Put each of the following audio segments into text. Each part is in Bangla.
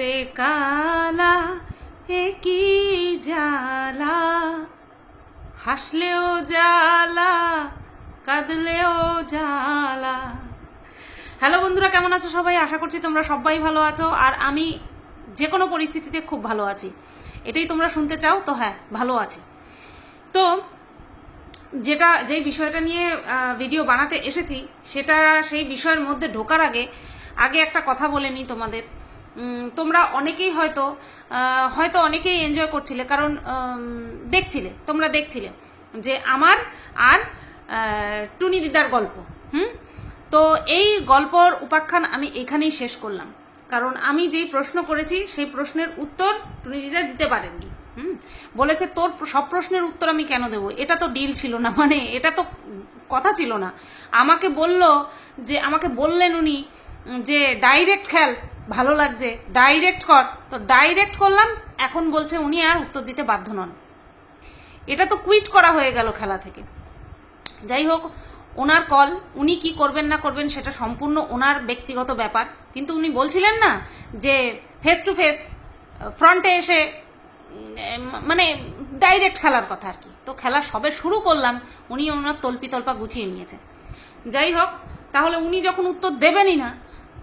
রে কালা এ কি জ্বালা, হাসলেও জ্বালা কাঁদলেও জ্বালা। হ্যালো বন্ধুরা, কেমন আছো সবাই? আশা করছি তোমরা সবাই ভালো আছো, আর আমি যে কোনো পরিস্থিতিতে খুব ভালো আছি। এটাই তোমরা শুনতে চাও তো? হ্যাঁ, ভালো আছি। তো যেই বিষয়টা নিয়ে ভিডিও বানাতে এসেছি, সেই বিষয়ের মধ্যে ঢোকার আগে একটা কথা বলে নিই তোমাদের। তোমরা অনেকেই হয়তো অনেকেই এনজয় করছিলে, কারণ তোমরা দেখছিলে যে আমার আর টুনি দিদার গল্প। তো এই গল্পর উপাখ্যান আমি এখানেই শেষ করলাম, কারণ আমি যেই প্রশ্ন করেছি সেই প্রশ্নের উত্তর টুনি দিদা দিতে পারেননি। বলেছে তোর সব প্রশ্নের উত্তর আমি কেন দেবো, এটা তো ডিল ছিল না, মানে এটা তো কথা ছিল না। আমাকে বললেন উনি যে ডাইরেক্ট খেল, ভালো লাগছে ডাইরেক্ট কর, তো ডাইরেক্ট করলাম। এখন বলছে উনি আর উত্তর দিতে বাধ্য নন। এটা তো কুইট করা হয়ে গেল খেলা থেকে। যাই হোক, ওনার কল, উনি কি করবেন না করবেন সেটা সম্পূর্ণ ওনার ব্যক্তিগত ব্যাপার। কিন্তু উনি বলছিলেন না যে ফেস টু ফেস ফ্রন্টে এসে মানে ডাইরেক্ট খেলার কথা আর কি। তো খেলা সবে শুরু করলাম, উনি ওনার তল্পা গুছিয়ে নিয়েছে। যাই হোক, তাহলে উনি যখন উত্তর দেবেনই না,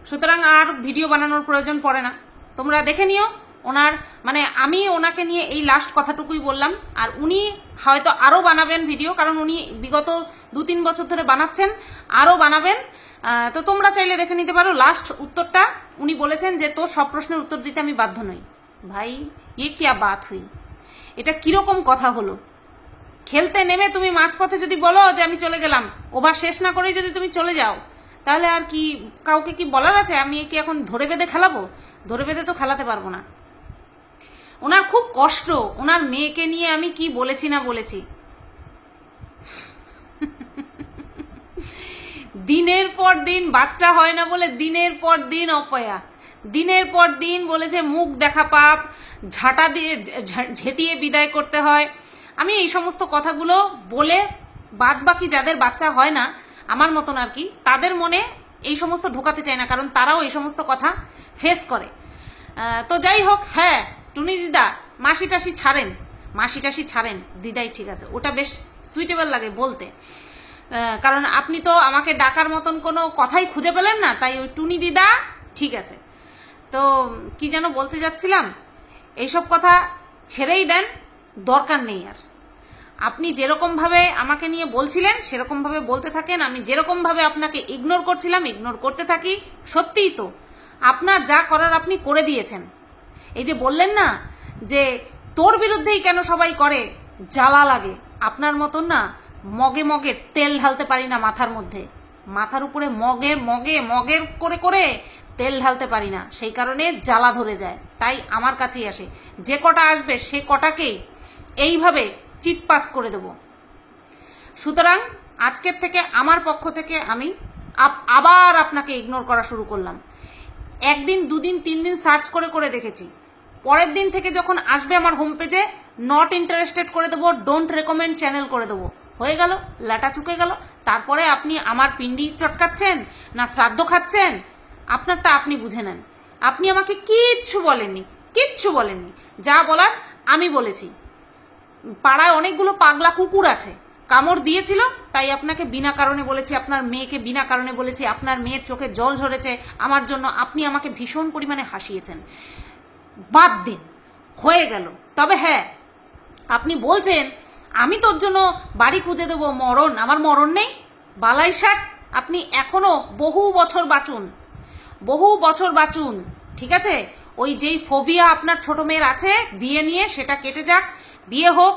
সুতরাং আর ভিডিও বানানোর প্রয়োজন পড়ে না। তোমরা দেখে নিও ওনার, মানে আমি ওনাকে নিয়ে এই লাস্ট কথাটুকুই বললাম। আর উনি হয়তো আরও বানাবেন ভিডিও, কারণ উনি বিগত 2-3 বছর ধরে বানাচ্ছেন, আরও বানাবেন। তো তোমরা চাইলে দেখে নিতে পারো। লাস্ট উত্তরটা উনি বলেছেন যে তোর সব প্রশ্নের উত্তর দিতে আমি বাধ্য নই। ভাই ইয়ে কিয়া বাত হুই, এটা কিরকম কথা হলো? খেলতে নেমে তুমি মাঝপথে যদি বলো যে আমি চলে গেলাম, ওভার শেষ না করেই যদি তুমি চলে যাও, তাহলে আর কি কাউকে কি বলার আছে? আমি কি এখন ধরে বেঁধে খেলাবো? ধরে বেঁধে তো খেলাতে পারবো না। ওনার খুব কষ্ট, ওনার মেয়েকে নিয়ে আমি কি বলেছি না বলেছি। দিনের পর দিন বাচ্চা হয় না বলে দিনের পর দিন অপয়া, দিনের পর দিন বলেছে মুখ দেখা পাপ, ঝাঁটা দিয়ে ঝেঁটিয়ে বিদায় করতে হয়। আমি এই সমস্ত কথাগুলো বলে বাদ বাকি যাদের বাচ্চা হয় না আমার মতন আর কি, তাদের মনে এই সমস্ত ঢোকাতে চায় না, কারণ তারাও এই সমস্ত কথা ফেস করে। তো যাই হোক, হ্যাঁ টুনি দিদা মাসি টাসি ছাড়েন, দিদাই ঠিক আছে, ওটা বেশ সুইটেবল লাগে বলতে। কারণ আপনি তো আমাকে ডাকার মতন কোনো কথাই খুঁজে পেলেন না, তাই ওই টুনি দিদা ঠিক আছে। তো কি যেন বলতে যাচ্ছিলাম, এইসব কথা ছেড়েই দেন, দরকার নেই আর। আপনি যেরকমভাবে আমাকে নিয়ে বলছিলেন সেরকমভাবে বলতে থাকেন। আমি যেরকমভাবে আপনাকে ইগনোর করছিলাম ইগনোর করতে থাকি। সত্যিই তো আপনার যা করার আপনি করে দিয়েছেন। এই যে বললেন না যে তোর বিরুদ্ধেই কেন সবাই করে, জ্বালা লাগে। আপনার মতন না মগে মগে তেল ঢালতে পারি না মাথার মধ্যে, মাথার উপরে মগের করে করে তেল ঢালতে পারি না, সেই কারণে জ্বালা ধরে যায়। তাই আমার কাছেই আসে, যে কটা আসবে সে কটাকেই এইভাবে চিৎপাত করে দেব। সুতরাং আজকের থেকে আমার পক্ষ থেকে আমি আবার আপনাকে ইগনোর করা শুরু করলাম। 1 দিন 2 দিন 3 দিন সার্চ করে করে দেখেছি। পরের দিন থেকে যখন আসবে আমার হোম পেজে নট ইন্টারেস্টেড করে দেবো, ডোন্ট রেকমেন্ড চ্যানেল করে দেবো। হয়ে গেল, লাটা চুকে গেল। তারপরে আপনি আমার পিন্ডি চটকাচ্ছেন না শ্রাদ্ধ খাচ্ছেন, আপনারটা আপনি বুঝে নেন। আপনি আমাকে কিচ্ছু বলেননি, যা বলার আমি বলেছি। পাড়ায় অনেকগুলো পাগলা কুকুর আছে, কামড় দিয়েছিল, তাই আপনাকে বিনা কারণে বলেছি, আপনার মেয়েকে বিনা কারণে বলেছি, আপনার মেয়ের চোখে জল ঝরেছে আমার জন্য, আপনি আমাকে ভীষণ পরিমাণে হাসিয়েছেন। বাদ দিন, হয়ে গেল। তবে হ্যাঁ, আপনি বলছেন আমি তোর জন্য বাড়ি খুঁজে দেবো, মরণ, আমার মরণ নেই বালাই ষাট। আপনি এখনো বহু বছর বাঁচুন, ঠিক আছে? ওই যেই ফোবিয়া আপনার ছোট মেয়ের আছে বিয়ে নিয়ে, সেটা কেটে যাক, বিয়ে হোক,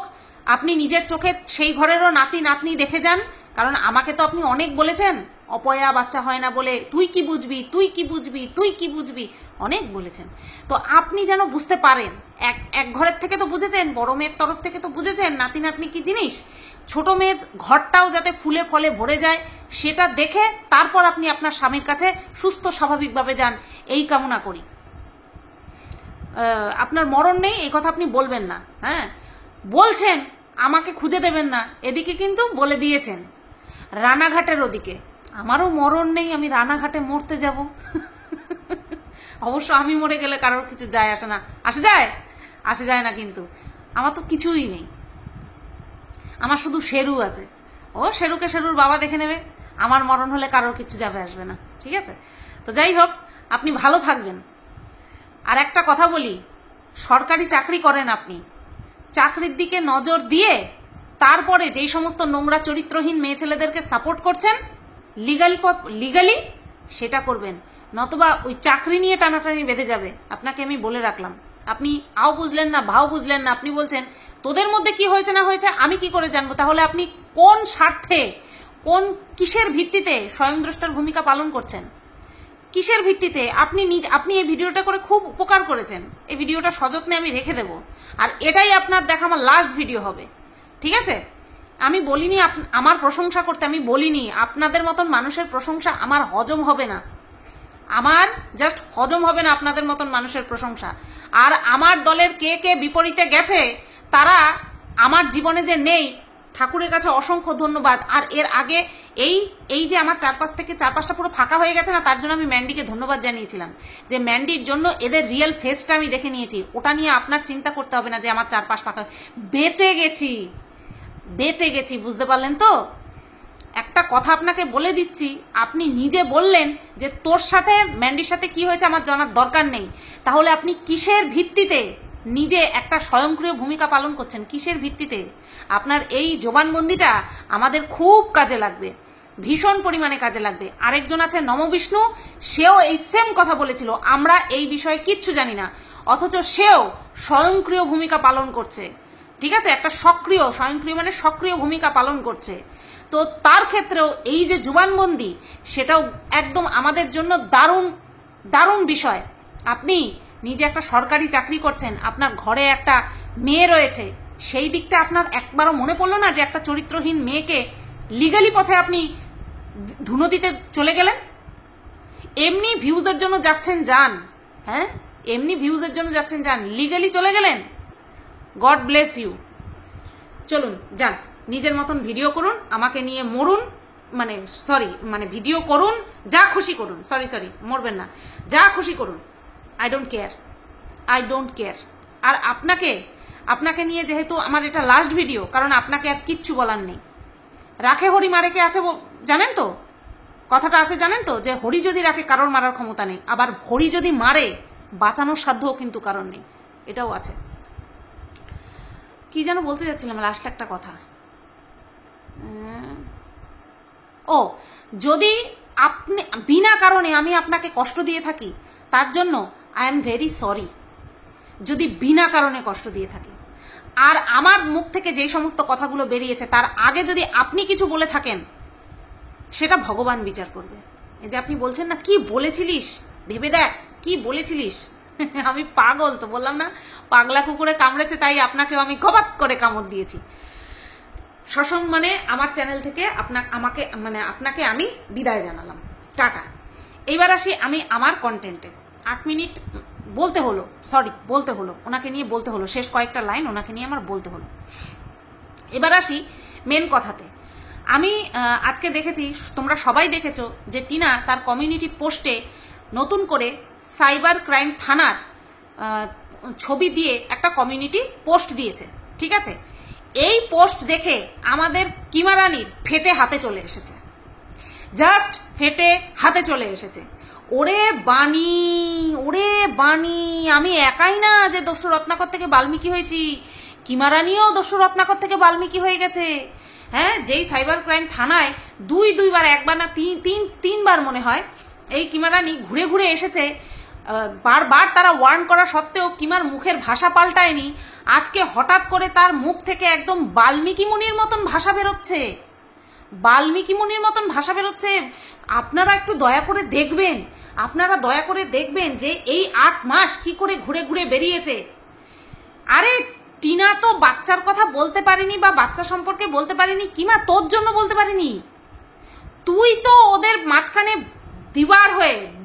আপনি নিজের চোখে সেই ঘরেরও নাতি নাতনি দেখে যান। কারণ আমাকে তো আপনি অনেক বলেছেন অপয়া বাচ্চা হয় না বলে, তুই কি বুঝবি অনেক বলেছেন। তো আপনি যেন বুঝতে পারেন, এক ঘরের থেকে তো বুঝেছেন, বড় মেয়ের তরফ থেকে তো বুঝেছেন নাতি নাতনি কি জিনিস। ছোট মেয়ের ঘরটাও যাতে ফুলে ফলে ভরে যায় সেটা দেখে তারপর আপনি আপনার স্বামীর কাছে সুস্থ স্বাভাবিকভাবে যান, এই কামনা করি। আপনার মরণ নেই এই কথা আপনি বলবেন না। হ্যাঁ, বলছেন আমাকে খুঁজে দেবেন না, এদিকে কিন্তু বলে দিয়েছেন রানাঘাটের ওদিকে আমারও মরণ নেই, আমি রানাঘাটে মরতে যাব। অবশ্য আমি মরে গেলে কারোর কিছু যায় আসে না, আসে যায় না, কিন্তু আমার তো কিছুই নেই, আমার শুধু শেরু আছে। ও শেরুকে শেরুর বাবা দেখে নেবে, আমার মরণ হলে কারোর কিছু যাবে আসবে না, ঠিক আছে? তো যাই হোক, আপনি ভালো থাকবেন। আর একটা কথা বলি, সরকারি চাকরি করেন আপনি, চাকরির দিকে নজর দিয়ে তারপরে যেই সমস্ত নোংরা চরিত্রহীন মেয়ে ছেলেদেরকে সাপোর্ট করছেন লিগালি সেটা করবেন, নতবা ওই চাকরি নিয়ে টানাটানি বেঁধে যাবে। আপনাকে আমি বলে রাখলাম, আপনি আও বুঝলেন না ভাও বুঝলেন না, আপনি বলছেন তোদের মধ্যে কি হয়েছে না হয়েছে আমি কি করে জানবো? তাহলে আপনি কোন স্বার্থে, কিসের ভিত্তিতে স্বয়ংদ্রষ্টার ভূমিকা পালন করছেন? কিসের ভিত্তিতে? আপনি এই ভিডিওটা করে খুব উপকার করেছেন, এই ভিডিওটা সযত্নে আমি রেখে দেব, আর এটাই আপনার দেখা আমার লাস্ট ভিডিও হবে, ঠিক আছে? আমি বলিনি আমার প্রশংসা করতে, আমি বলিনি আপনাদের মতন মানুষের প্রশংসা আমার হজম হবে না, আমার জাস্ট হজম হবে না আপনাদের মতন মানুষের প্রশংসা। আর আমার দলের কে কে বিপরীতে গেছে তারা আমার জীবনে যে নেই, ঠাকুরের কাছে অসংখ্য ধন্যবাদ। আর এর আগে এই যে আমার চারপাশটা পুরো ফাঁকা হয়ে গেছে না, তার জন্য আমি ম্যান্ডিকে ধন্যবাদ জানিয়েছিলাম, যে ম্যান্ডির জন্য এদের রিয়েল ফেসটা আমি দেখে নিয়েছি। ওটা নিয়ে আপনার চিন্তা করতে হবে না যে আমার চারপাশ ফাঁকা, বেঁচে গেছি, বুঝতে পারলেন তো? একটা কথা আপনাকে বলে দিচ্ছি, আপনি নিজে বললেন যে তোর সাথে ম্যান্ডির সাথে কি হয়েছে আমার জানার দরকার নেই, তাহলে আপনি কিসের ভিত্তিতে নিজে একটা স্বয়ংক্রিয় ভূমিকা পালন করছেন? কিসের ভিত্তিতে? আপনার এই জবানবন্দিটা আমাদের খুব কাজে লাগবে, ভীষণ পরিমাণে কাজে লাগবে। আরেকজন আছে নমবিষ্ণু, সেও এই সেম কথা বলেছিল, আমরা এই বিষয়ে কিচ্ছু জানি না, অথচ সেও স্বয়ংক্রিয় ভূমিকা পালন করছে, ঠিক আছে? একটা স্বয়ংক্রিয় মানে সক্রিয় ভূমিকা পালন করছে। তো তার ক্ষেত্রেও এই যে জবানবন্দি, সেটাও একদম আমাদের জন্য দারুণ বিষয়। আপনি নিজে একটা সরকারি চাকরি করছেন, আপনার ঘরে একটা মেয়ে রয়েছে, সেই দিকটা আপনার একবারও মনে পড়লো না যে একটা চরিত্রহীন মেয়েকে লিগালি পথে আপনি ধুনো দিতে চলে গেলেন? এমনি ভিউজের জন্য যাচ্ছেন যান, হ্যাঁ, এমনি ভিউজের জন্য যাচ্ছেন যান, লিগালি চলে গেলেন। God bless you. চলুন যান, নিজের মতন ভিডিও করুন, আমাকে নিয়ে মরুন, মানে ভিডিও করুন, যা খুশি করুন, সরি মরবেন না, যা খুশি করুন, আই ডোন্ট কেয়ার। আর আপনাকে নিয়ে যেহেতু আমার এটা লাস্ট ভিডিও, কারণ আপনাকে আর কিচ্ছু বলার নেই। রাখে হরি মারে কে আছে জানেন তো? কথাটা আছে জানেন তো, যে হরি যদি রাখে কারোর মারার ক্ষমতা নেই, আবার হরি যদি মারে বাঁচানোর সাধ্যও কিন্তু কারণ নেই, এটাও আছে। কি যেন বলতে যাচ্ছিলাম লাস্ট একটা কথা, যদি আপনি বিনা কারণে আমি আপনাকে কষ্ট দিয়ে থাকি, তার জন্য আই এম ভেরি সরি, যদি বিনা কারণে কষ্ট দিয়ে থাকি। আর আমার মুখ থেকে যেই সমস্ত কথাগুলো বেরিয়েছে তার আগে যদি আপনি কিছু বলে থাকেন, সেটা ভগবান বিচার করবে। এই যে আপনি বলছেন না কি বলেছিলিস, ভেবে দেখ কি বলেছিলিস। আমি পাগল, তো বললাম না, পাগলা কুকুরে কামড়েছে, তাই আপনাকেও আমি কবাত করে কামড় দিয়েছি। সসম্মানে আমার চ্যানেল থেকে আপনাকে আমি বিদায় জানালাম, টাটা। এইবার আসি আমি আমার কন্টেন্টে। 8 মিনিট বলতে হলো, ওনাকে নিয়ে বলতে হলো, শেষ কয়েকটা লাইন ওনাকে নিয়ে আমার বলতে হলো। এবার আসি মেন কথাতে। আমি আজকে দেখেছি, তোমরা সবাই দেখেছো, যে টিনা তার কমিউনিটি পোস্টে নতুন করে সাইবার ক্রাইম থানার ছবি দিয়ে একটা কমিউনিটি পোস্ট দিয়েছে, ঠিক আছে? এই পোস্ট দেখে আমাদের কিমা রানীর ফেটে হাতে চলে এসেছে, জাস্ট ফেটে হাতে চলে এসেছে। ওরে বাণী, আমি একাই না যে দস্যু রত্নাকর থেকে বাল্মীকি হয়েছি, কিমা রানীও দস্যু রত্নাকর থেকে বাল্মীকি হয়ে গেছে। হ্যাঁ, যেই সাইবার ক্রাইম থানায় দুইবার, একবার না তিনবার মনে হয় এই কিমা রানী ঘুরে ঘুরে এসেছে, বারবার তারা ওয়ার্ন করা সত্ত্বেও কিমার মুখের ভাষা পাল্টায়নি। আজকে হঠাৎ করে তার মুখ থেকে একদম বাল্মীকি মুনির মতন ভাষা বেরোচ্ছে। আপনারা একটু দয়া করে দেখবেন যে এই 8 মাস কি করে ঘুরে ঘুরে বেরিয়েছে। আরে টিনা তো বাচ্চার কথা বলতে পারিনি, বা বাচ্চা সম্পর্কে বলতে পারিনি, কিমা তোর জন্য বলতে পারিনি। তুই তো ওদের মাঝখানে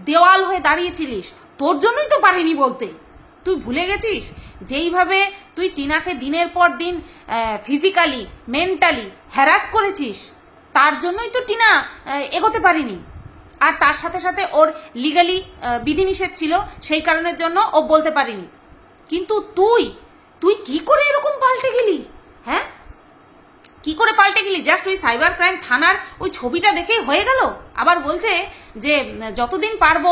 দেওয়াল হয়ে দাঁড়িয়েছিলিস, তোর জন্যই তো পারিনি বলতে। তুই ভুলে গেছিস যেইভাবে তুই টিনাকে দিনের পর দিন ফিজিক্যালি মেন্টালি হ্যারাস করেছিস, তার জন্যই তো টিনা এগোতে পারিনি। আর তার সাথে সাথে ওর লিগালি বিধিনিষেধ ছিল, সেই কারণের জন্য ও বলতে পারিনি। কিন্তু তুই কি করে এরকম পাল্টে গেলি? হ্যাঁ, কি করে পাল্টে গেলি? জাস্ট ওই সাইবার ক্রাইম থানার ওই ছবিটা দেখেই হয়ে গেল? আবার বলছে যে যতদিন পারবো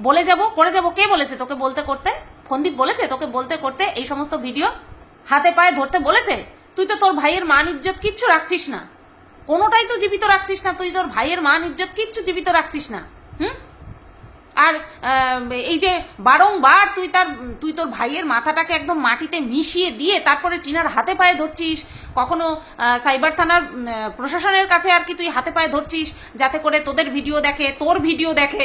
বলে যাব, করে যাব। কে বলেছে তোকে বলতে করতে? ফন্দীপ বলেছে তোকে বলতে করতে এই সমস্ত ভিডিও হাতে পায়ে ধরতে বলেছে? তুই তো তোর ভাইয়ের মান ইজ্জত কিচ্ছু রাখছিস না, কোনোটাই তো জীবিত রাখছিস না। তুই তোর ভাইয়ের মান ইজ্জত কিচ্ছু জীবিত রাখছিস না। আর এই যে বারংবার তুই তোর ভাইয়ের মাথাটাকে একদম মাটিতে মিশিয়ে দিয়ে তারপরে টিনার হাতে পায়ে ধরছিস, কখনো সাইবার থানার প্রশাসনের কাছে আর কি তুই হাতে পায়ে ধরছিস যাতে করে তোদের ভিডিও দেখে, তোর ভিডিও দেখে।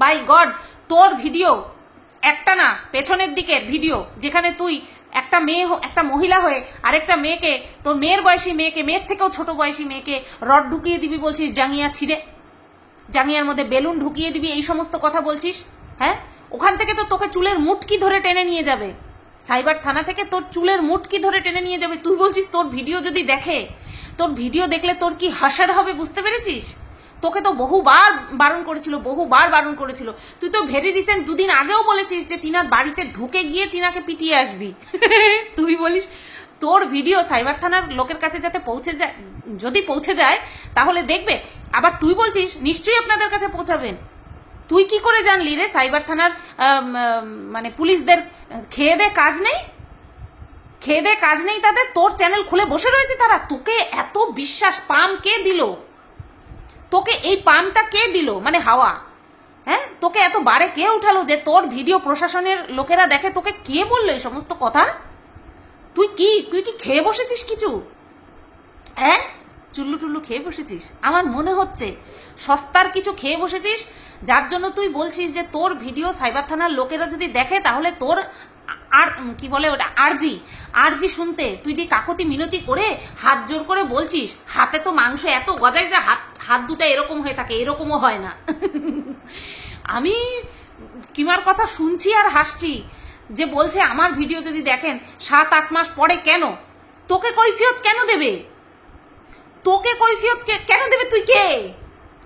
বাই গড, তোর ভিডিও একটা না, পেছনের দিকের ভিডিও, যেখানে তুই একটা মেয়ে, একটা মহিলা হয়ে আরেকটা মেয়েকে, তোর মেয়ের বয়সী মেয়েকে, মেয়ের থেকেও ছোট বয়সী মেয়েকে রড ঢুকিয়ে দিবি বলছিস, জাঙ্গিয়া ছিঁড়ে, জাঙ্গিয়ার মধ্যে বেলুন ঢুকিয়ে দিবি, এই সমস্ত কথা বলছিস। হ্যাঁ, ওখান থেকে তো তোকে চুলের মুটকি ধরে টেনে নিয়ে যাবে, সাইবার থানা থেকে তোর চুলের মুটকি ধরে টেনে নিয়ে যাবে। তুই বলছিস তোর ভিডিও যদি দেখে, তোর ভিডিও দেখলে তোর কি হাসার হবে, বুঝতে পেরেছিস? তোকে তো বহুবার বারণ করেছিল। তুই তো ভেরি রিসেন্ট 2 দিন আগেও বলেছিস যে টিনার বাড়িতে ঢুকে গিয়ে টিনাকে পিটিয়ে আসবি। তুই বলিস তোর ভিডিও সাইবার থানার লোকের কাছে যাতে পৌঁছে যায়, যদি পৌঁছে যায় তাহলে দেখবে। আবার তুই বলছিস নিশ্চয়ই আপনাদের কাছে পৌঁছাবেন। তুই কি করে জানলি রে সাইবার থানার মানে পুলিশদের খেয়ে দে কাজ নেই তাদের? তোর চ্যানেল খুলে বসে রয়েছে তারা। তোকে এত বিশ্বাস পাম কে দিল? তোকে এই পামটা কে দিল, মানে হাওয়া? হ্যাঁ, তোকে এত বারে কে উঠালো যে তোর ভিডিও প্রশাসনের লোকেরা দেখে? তোকে কে বললো এই সমস্ত কথা? তুই কি খেয়ে বসেছিস কিছু? হ্যাঁ, চুল্লু টুল্লু খেয়ে বসেছিস? আমার মনে হচ্ছে সস্তার কিছু খেয়ে বসেছিস, যার জন্য তুই বলছিস যে তোর ভিডিও সাইবার থানার লোকেরা যদি দেখে তাহলে তোর আর কি বলে ওটা, আরজি শুনতে তুই যে কাকতি মিনতি করে হাত জোর করে বলছিস। হাতে তো মাংস এত গজায় যে হাত দুটো এরকম হয়ে থাকে, এরকমও হয় না। আমি কিমার কথা শুনছি আর হাসছি, যে বলছে আমার ভিডিও যদি দেখেন 7-8 মাস পরে, কেন তোকে কৈফিয়ত কেন দেবে?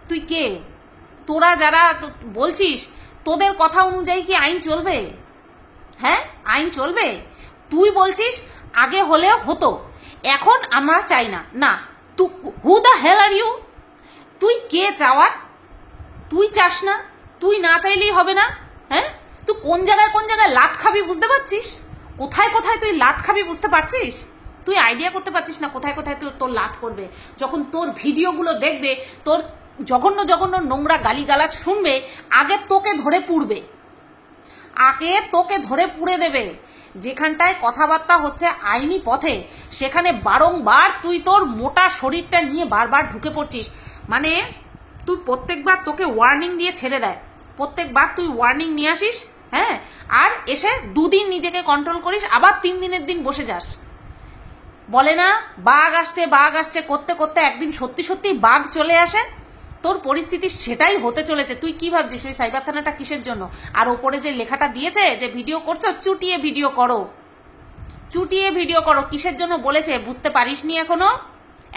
তুই কে? তোরা যারা বলছিস তোদের কথা অনুযায়ী কি আইন চলবে? হ্যাঁ, আইন চলবে? তুই বলছিস আগে হলে হতো, এখন আমরা চাই না। না, who the hell are you? তুই কে চাওয়ার? তুই চাস না, তুই না চাইলেই হবে না। হ্যাঁ, তুই কোন জায়গায় লাত খাবি বুঝতে পারছিস? কোথায় তুই লাত খাবি বুঝতে পারছিস? তুই আইডিয়া করতে পারছিস না কোথায় তোর লাত করবে। যখন তোর ভিডিওগুলো দেখবে, তোর জঘন্য নোংরা গালিগালাজ শুনবে, আগে তোকে ধরে পুড়ে দেবে। যেখানটায় কথাবার্তা হচ্ছে আইনি পথে, সেখানে বারংবার তুই তোর মোটা শরীরটা নিয়ে বারবার ঢুকে পড়ছিস। মানে তুই প্রত্যেকবার তোকে ওয়ার্নিং দিয়ে ছেড়ে দেয়, প্রত্যেকবার তুই ওয়ার্নিং নিয়ে আসিস। হ্যাঁ, আর এসে 2 দিন নিজেকে কন্ট্রোল করিস, আবার 3 দিনের দিন বসে যাস। বলে না বাঘ আসছে করতে একদিন সত্যি বাঘ চলে আসে। তোর পরিস্থিতি সেটাই হতে চলেছে। তুই কি ভাবছিস ওই সাইবার থানাটা কিসের জন্য? আর ওপরে যে লেখাটা দিয়েছে যে ভিডিও করছো, চুটিয়ে ভিডিও করো। কিসের জন্য বলেছে বুঝতে পারিসনি?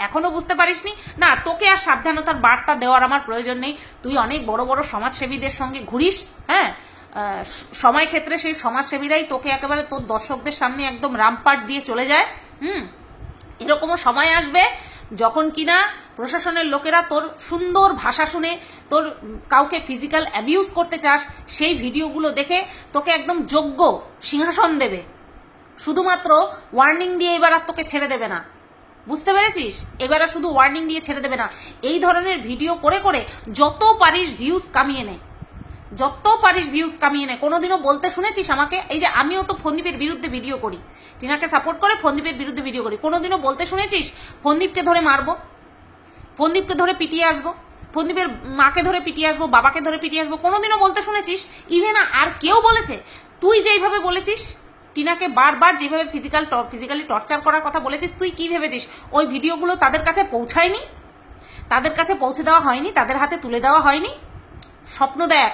এখনো বুঝতে পারিসনি? না, তোকে আর সাবধানতার বার্তা দেওয়ার আমার প্রয়োজন নেই। তুই অনেক বড় সমাজসেবীদের সঙ্গে ঘুরিস। হ্যাঁ, সময় ক্ষেত্রে সেই সমাজসেবীরাই তোকে একেবারে তোর দর্শকদের সামনে একদম রামপাট দিয়ে চলে যায়। এরকমও সময় আসবে যখন কিনা প্রশাসনের লোকেরা তোর সুন্দর ভাষা শুনে তোর কাউকে ফিজিক্যাল অ্যাবিউজ করতে চাস, সেই ভিডিওগুলো দেখে তোকে একদম যোগ্য সিংহাসন দেবে। শুধুমাত্র ওয়ার্নিং দিয়ে এবার আর তোকে ছেড়ে দেবে না, বুঝতে পেরেছিস? এবার আর শুধু ওয়ার্নিং দিয়ে ছেড়ে দেবে না, এই ধরনের ভিডিও করে যত পারিস ভিউজ কামিয়ে নে। কোনোদিনও বলতে শুনেছিস আমাকে? এই যে আমিও তো ফন্দীপের বিরুদ্ধে ভিডিও করি, টিনাকে সাপোর্ট করে ফন্দীপের বিরুদ্ধে ভিডিও করি। কোনোদিনও বলতে শুনেছিস ফন্দীপকে ধরে মারবো, ফন্দীপকে ধরে পিটিয়ে আসবো, ফন্দীপের মাকে ধরে পিটিয়ে আসবো, বাবাকে ধরে পিটিয়ে আসবো? কোনোদিনও বলতে শুনেছিস? ইভেন আর কেউ বলেছে? তুই যেইভাবে বলেছিস টিনাকে বারবার, যেভাবে ফিজিক্যালি টর্চার করার কথা বলেছিস, তুই কি ভেবেছিস ওই ভিডিওগুলো তাদের কাছে পৌঁছায়নি? তাদের কাছে পৌঁছে দেওয়া হয়নি, তাদের হাতে তুলে দেওয়া হয়নি? স্বপ্ন দেখ,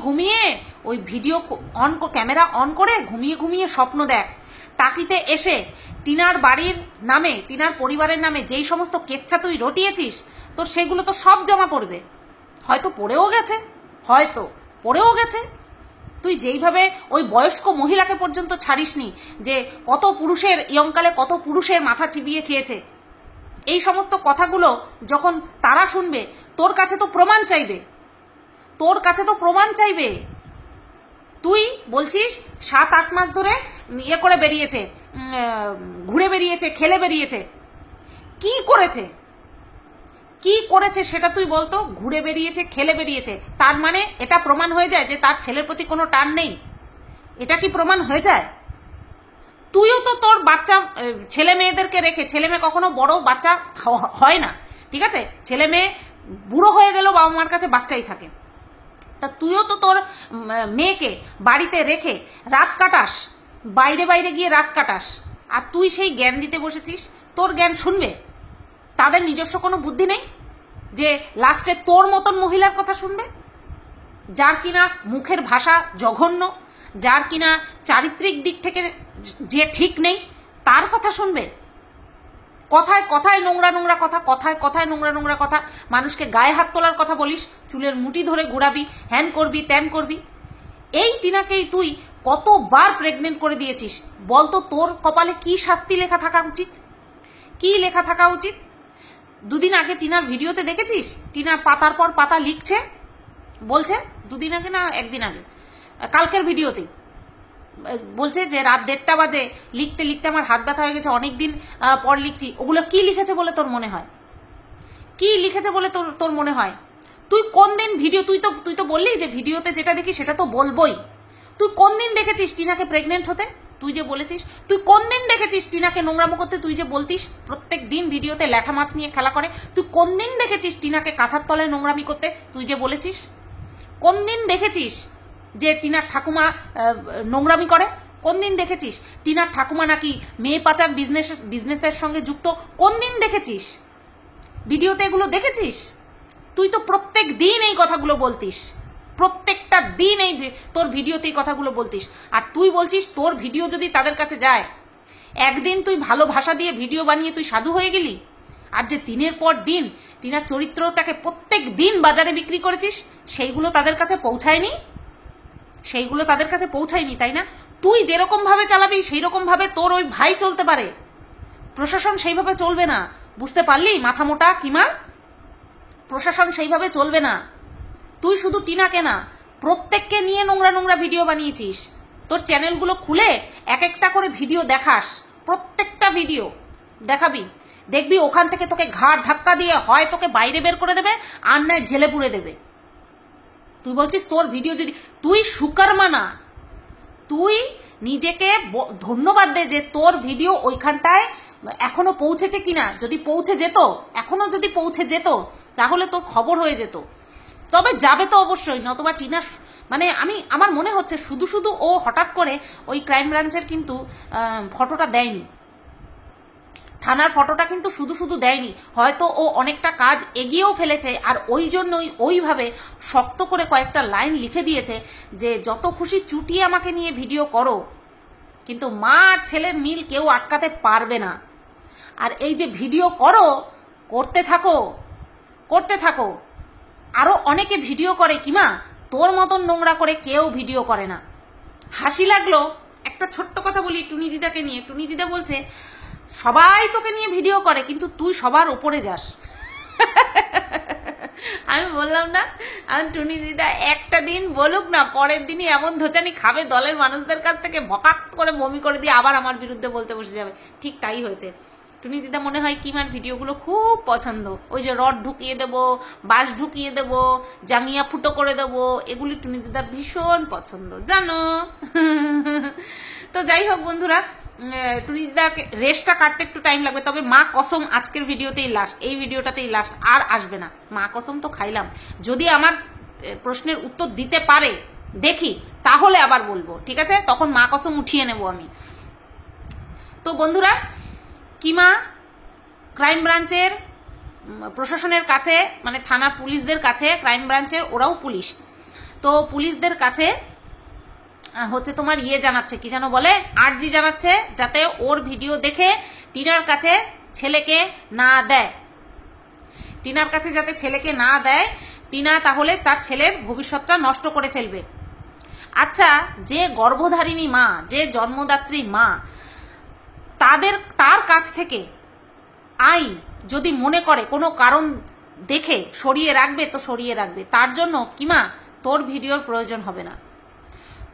ঘুমিয়ে ওই ভিডিও ক্যামেরা অন করে ঘুমিয়ে স্বপ্ন দেখ। টাকিতে এসে টিনার বাড়ির নামে, টিনার পরিবারের নামে যেই সমস্ত কেচ্ছা তুই রটিয়েছিস, তো সেগুলো তো সব জমা পড়বে। হয়তো পড়েও গেছে, হয়তো পড়েও গেছে। তুই যেইভাবে ওই বয়স্ক মহিলাকে পর্যন্ত ছাড়িসনি, যে কত পুরুষের ইয়ংকালে কত পুরুষের মাথা চিবিয়ে খেয়েছে, এই সমস্ত কথাগুলো যখন তারা শুনবে, তোর কাছে তো প্রমাণ চাইবে, তোর কাছে তো প্রমাণ চাইবে। তুই বলছিস 7-8 মাস ধরে ইয়ে করে বেরিয়েছে, ঘুরে বেরিয়েছে, খেলে বেরিয়েছে। কি করেছে, কি করেছে সেটা তুই বলতো। ঘুরে বেরিয়েছে, খেলে বেরিয়েছে, তার মানে এটা প্রমাণ হয়ে যায় যে তার ছেলের প্রতি কোনো টান নেই? এটা কি প্রমাণ হয়ে যায়? তুইও তো তোর বাচ্চা ছেলে মেয়েদেরকে রেখে, ছেলে মেয়ে কখনো বড় বাচ্চা হয় না, ঠিক আছে, ছেলে মেয়ে বুড়ো হয়ে গেলেও বাবা মার কাছে বাচ্চাই থাকে। তা তুইও তো তোর মেয়েকে বাড়িতে রেখে রাত কাটাস, বাইরে বাইরে গিয়ে রাত কাটাস, আর তুই সেই জ্ঞান দিতে বসেছিস। তোর জ্ঞান শুনবে? তাদের নিজস্ব কোনো বুদ্ধি নেই যে লাস্টে তোর মতন মহিলার কথা শুনবে, যার কিনা মুখের ভাষা জঘন্য, যার কিনা চারিত্রিক দিক থেকে যে ঠিক নেই, তার কথা শুনবে? কথায় কথায় নোংরা নোংরা কথা, কথায় কথায় নোংরা নোংরা কথা, মানুষকে গায়ে হাত তোলার কথা বলিস, চুলের মুঠি ধরে ঘোরাবি, হ্যান করবি ত্যান করবি। এই টিনাকেই তুই কতবার প্রেগনেন্ট করে দিয়েছিস বলতো? তোর কপালে কি শাস্তি লেখা থাকা উচিত, কি লেখা থাকা উচিত? দুদিন আগে টিনার ভিডিওতে দেখেছিস? টিনা পাতার পর পাতা লিখছে, বলছে, দুদিন আগে না একদিন আগে, কালকের ভিডিওতেই বলছে যে রাত 1:30 বাজে লিখতে লিখতে আমার হাত ব্যথা হয়ে গেছে, অনেকদিন পর লিখছি। ওগুলো কি লিখেছে বলে তোর মনে হয়? কি লিখেছে বলে তোর মনে হয়? তুই কোন দিন ভিডিও, তুই তো বললি যে ভিডিওতে যেটা দেখি সেটা তো বলবোই। তুই কোন দিন দেখেছিস টিনাকে প্রেগনেন্ট হতে? তুই যে বলেছিস, তুই কোন দিন দেখেছিস টিনাকে নোংরামো করতে? তুই যে বলতিস প্রত্যেক দিন ভিডিওতে ল্যাঠা মাছ নিয়ে খেলা করে, তুই কোন দিন দেখেছিস টিনাকে কাঁথার তলায় নোংরামি করতে? তুই যে বলেছিস, কোন দিন দেখেছিস যে টিনার ঠাকুমা নোংরামি করে? কোন দিন দেখেছিস টিনার ঠাকুমা নাকি মেয়ে পাচার বিজনেসের সঙ্গে যুক্ত? কোন দিন দেখেছিস? ভিডিওতে এগুলো দেখেছিস? তুই তো প্রত্যেক দিন এই কথাগুলো বলতিস, প্রত্যেকটা দিন এই তোর ভিডিওতে এই কথাগুলো বলতিস। আর তুই বলছিস তোর ভিডিও যদি তাদের কাছে যায়, একদিন তুই ভালো ভাষা দিয়ে ভিডিও বানিয়ে তুই সাধু হয়ে গেলি, আর যে দিনের পর দিন টিনার চরিত্রটাকে প্রত্যেক দিন বাজারে বিক্রি করেছিস, সেইগুলো তাদের কাছে পৌঁছায়নি, সেইগুলো তাদের কাছে পৌঁছায়নি, তাই না? তুই যেরকম ভাবে চালাবি সেই রকম ভাবে তোর ওই ভাই চলতে পারে, প্রশাসন সেইভাবে চলবে না। বুঝতে পারলি মাথা মোটা কিমা? প্রশাসন সেইভাবে চলবে না। তুই শুধু টিনাকে না, প্রত্যেককে নিয়ে নোংরা নোংরা ভিডিও বানিয়েছিস। তোর চ্যানেলগুলো খুলে এক একটা করে ভিডিও দেখাস, প্রত্যেকটা ভিডিও দেখাবি, দেখবি ওখান থেকে তোকে ঘাড় ধাক্কা দিয়ে হয় তোকে বাইরে বের করে দেবে, আর নয় জেলে পুরে দেবে। তুই বলছিস তোর ভিডিও যদি, তুই সুকর্মা না, তুই নিজেকে ধন্যবাদ দে যে তোর ভিডিও ওইখানটায় এখনো পৌঁছেছে কিনা। যদি পৌঁছে যেত, এখনো যদি পৌঁছে যেত, তাহলে তো খবর হয়ে যেত। তবে যাবে তো অবশ্যই, নতুবা টিনা মানে আমার মনে হচ্ছে শুধু শুধু ও হঠাৎ করে ওই ক্রাইম ব্রাঞ্চের কিন্তু ফটোটা দেয়নি, থানার ফটোটা কিন্তু শুধু শুধু দেয়নি, হয়তো ও অনেকটা কাজ এগিয়েও ফেলেছে, আর ওই জন্যই ওইভাবে শক্ত করে কয়েকটা লাইন লিখে দিয়েছে যে যত খুশি চুটিয়ে আমাকে নিয়ে ভিডিও করো, কিন্তু মা আর ছেলের মিল কেউ আটকাতে পারবে না। আর এই যে ভিডিও করো, করতে থাকো, করতে থাকো। আরো অনেকে ভিডিও করে কিমা, তোর মতন নোংরা করে কেউ ভিডিও করে না। হাসি লাগলো, একটা ছোট্ট কথা বলি টুনি দিদাকে নিয়ে। টুনি দিদা বলছে সবাই তোকে নিয়ে ভিডিও করে কিন্তু তুই সবার উপরে যাস। আমি বললাম না, আমি টুনি দিদা একটা দিন বলুক না, পরের দিনই এমন ধোচানি খাবে দলের মানুষদের কাছ থেকে, বকাক করে বমি করে দিয়ে আবার আমার বিরুদ্ধে বলতে বসে যাবে। ঠিক তাই হয়েছে। টুনি দিদা মনে হয় কিমার ভিডিওগুলো খুব পছন্দ। ওই যে রড ঢুকিয়ে দেবো, বাঁশ ঢুকিয়ে দেবো, জাঙ্গিয়া ফুটো করে দেবো, এগুলি টুনি দিদার ভীষণ পছন্দ, জানো। তো যাই হোক বন্ধুরা, টুনি দিদাকে রেসটা কাটতে একটু টাইম লাগবে, তবে মা কসম আজকের ভিডিওতেই লাস্ট, এই ভিডিওটাতেই লাস্ট, আর আসবে না। মা কসম তো খাইলাম, যদি আমার প্রশ্নের উত্তর দিতে পারে দেখি তাহলে আবার বলবো, ঠিক আছে? তখন মা কসম উঠিয়ে নেব আমি। তো বন্ধুরা, কিমা ক্রাইম ব্রাঞ্চের প্রশাসনের কাছে, মানে থানা পুলিশদের কাছে, ক্রাইম ব্রাঞ্চের ওরাও পুলিশ, তো পুলিশদের কাছে হচ্ছে তোমার ইয়ে জানাচ্ছে, কি যেন বলে, আর্জি জানাচ্ছে যাতে ওর ভিডিও দেখে টিনার কাছে ছেলেকে না দেয়, টিনার কাছে যাতে ছেলেকে না দেয়। টিনা তাহলে তার ছেলের ভবিষ্যৎটা নষ্ট করে ফেলবে। আচ্ছা, যে গর্ভধারিণী মা, যে জন্মদাত্রী মা, তার কাছ থেকে আইন যদি মনে করে কোনো কারণ দেখে সরিয়ে রাখবে তো সরিয়ে রাখবে। তার জন্য কিমা তোর ভিডিওর প্রয়োজন হবে না,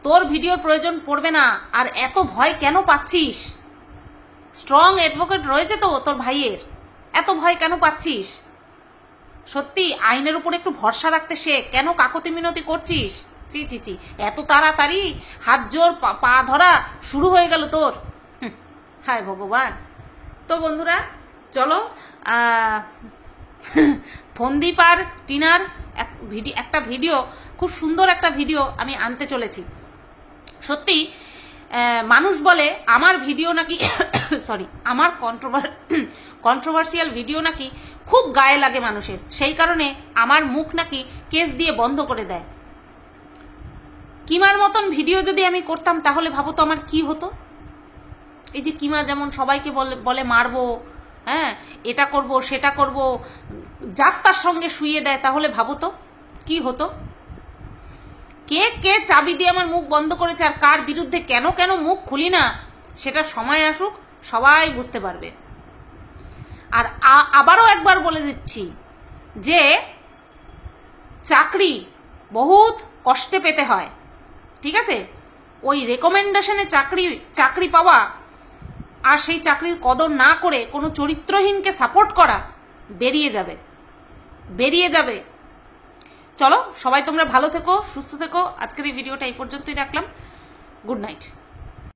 তোর ভিডিওর প্রয়োজন পড়বে না। আর এত ভয় কেন পাচ্ছিস? স্ট্রং অ্যাডভোকেট রয়েছে তো তোর ভাইয়ের, এত ভয় কেন পাচ্ছিস? সত্যি আইনের উপর একটু ভরসা রাখতে শেখ। কেন কাকতি মিনতি করছিস? চি চি চি, এত তাড়াতাড়ি হাত জোর পা ধরা শুরু হয়ে গেল তোর। হায় ভগবান। তো বন্ধুরা চলো, ফন্দীপ আর টিনার একটা ভিডিও, খুব সুন্দর একটা ভিডিও আমি আনতে চলেছি। সত্যি মানুষ বলে আমার ভিডিও নাকি সরি, আমার কন্ট্রোভার্সিয়াল ভিডিও নাকি খুব গায়ে লাগে মানুষের, সেই কারণে আমার মুখ নাকি কেস দিয়ে বন্ধ করে দেয়। কিমার মতন ভিডিও যদি আমি করতাম তাহলে ভাবো তো আমার কি হতো। এই যে কিমা যেমন সবাইকে বলে মারবো, হ্যাঁ এটা করব সেটা করব, যার তার সঙ্গে শুইয়ে দেয়, তাহলে ভাবো তো কি হতো। কে কে চাবি দিয়ে আমার মুখ বন্ধ করেছে আর কার বিরুদ্ধে কেন কেন মুখ খুলি না, সেটা সময় আসুক, সবাই বুঝতে পারবে। আর আবারও একবার বলে দিচ্ছি যে চাকরি বহুত কষ্টে পেতে হয়, ঠিক আছে? ওই রেকমেন্ডেশনে চাকরি পাওয়া আর সেই চাকরির কদর না করে কোনো চরিত্রহীনকে সাপোর্ট করা বেরিয়ে যাবে। চলো সবাই তোমরা ভালো থেকো, সুস্থ থেকো। আজকের এই ভিডিওটা এই পর্যন্তই রাখলাম। Good night.